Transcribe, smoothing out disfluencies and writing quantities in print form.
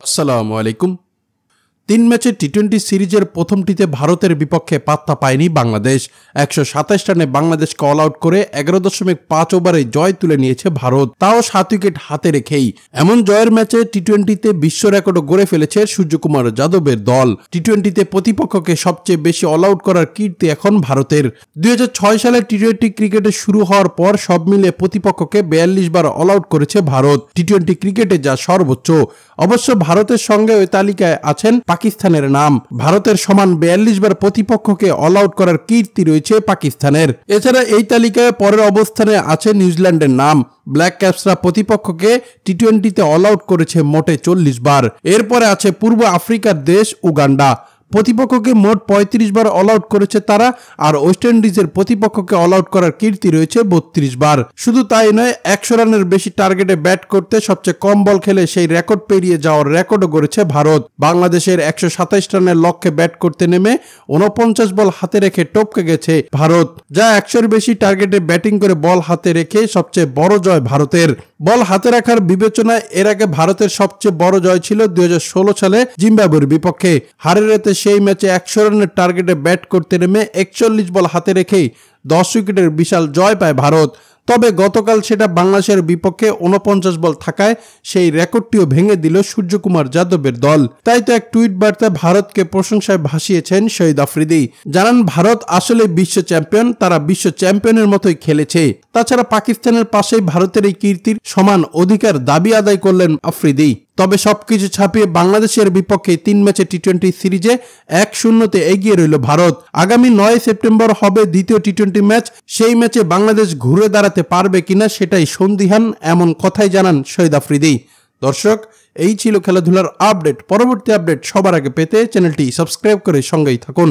আসসালামু আলাইকুম। 3 ম্যাচের টি-20 সিরিজের প্রথমটিতে ভারতের বিপক্ষে পাত্তা পায়নি বাংলাদেশ। 127 রানে বাংলাদেশকে অল আউট করে 11.5 ওভারে জয় তুলে নিয়েছে ভারত, তাও 7 উইকেট হাতে রেখেই। এমন জয়ের ম্যাচে টি-20তে বিশ্ব রেকর্ডও গড়ে ফেলেছে সূর্যকুমার যাদবের দল। টি-20তে প্রতিপক্ষকে সবচেয়ে বেশি অল আউট করার কীর্তি এখন ভারতের। 2006 সালে টি-20 ক্রিকেটে শুরু হওয়ার পর সব মিলে প্রতিপক্ষকে 42 বার অল আউট করেছে ভারত, টি-20 ক্রিকেটে যা সর্বোচ্চ। অবশ্য ভারতের সঙ্গে ওই তালিকায় আছেন পাকিস্তানের নাম। ভারতের সমান 42 বার প্রতিপক্ষকে অল আউট করার কীর্তি রয়েছে পাকিস্তানের। এছাড়া এই তালিকায় পরের অবস্থানে আছে নিউজিল্যান্ডের নাম। ব্ল্যাক ক্যাপসরা প্রতিপক্ষকে টি-20তে অল আউট করেছে মোটে 40 বার। এরপরে আছে পূর্ব আফ্রিকার দেশ উগান্ডা, প্রতিপক্ষকে মোট 35 বার অল আউট করেছে তারা। আর ওয়েস্ট ইন্ডিজের প্রতিপক্ষকে অল আউট করার কীর্তি রয়েছে 32 বার। শুধু তাই নয়, 100 রানের বেশি টার্গেটে ব্যাট করতে সবচেয়ে কম বল খেলে সেই রেকর্ড পেরিয়ে যাওয়ার রেকর্ডও গড়েছে ভারত। বাংলাদেশের 127 রানের লক্ষ্যে ব্যাট করতে নেমে 49 বল হাতে রেখে টপকে গেছে ভারত, যা 100-এর বেশি টার্গেটে ব্যাটিং করে বল হাতে রেখে সবচেয়ে বড় জয় ভারতের। বল হাতে রাখার বিবেচনায় এর আগে ভারতের সবচেয়ে বড় জয় ছিল 2016 সালে জিম্বাবুয়ের বিপক্ষে। হারের রাতে সেই ম্যাচে 100 রানের টার্গেটে ব্যাট করতে নেমে 41 বল হাতে রেখেই 10 উইকেটের বিশাল জয় পায় ভারত। তবে গতকাল সেটা বাংলাদেশের বিপক্ষে 49 বল থাকায় সেই রেকর্ডটিও ভেঙে দিল সূর্যকুমার যাদবের দল। তাই তো এক টুইট বার্তায় ভারতকে প্রশংসায় ভাসিয়েছেন শহীদ আফ্রিদি। জানান, ভারত আসলে বিশ্ব চ্যাম্পিয়ন, তারা বিশ্ব চ্যাম্পিয়নের মতোই খেলেছে। তাছাড়া পাকিস্তানের পাশেই ভারতের এই কীর্তির সমান অধিকার দাবি আদায় করলেন আফ্রিদি। তবে সবকিছু ছাপিয়ে বাংলাদেশের বিপক্ষে 3 ম্যাচে টি-20 সিরিজে 1-0-তে এগিয়ে রইল ভারত। আগামী 9 সেপ্টেম্বর হবে দ্বিতীয় টি-20 ম্যাচ। সেই ম্যাচে বাংলাদেশ ঘুরে দাঁড়াতে পারবে কিনা সেটাই সন্দিহান, এমন কথাই জানান শহীদ আফ্রিদি। দর্শক, এই ছিল খেলাধুলার আপডেট। পরবর্তী আপডেট সবার আগে পেতে চ্যানেলটি সাবস্ক্রাইব করে সঙ্গেই থাকুন।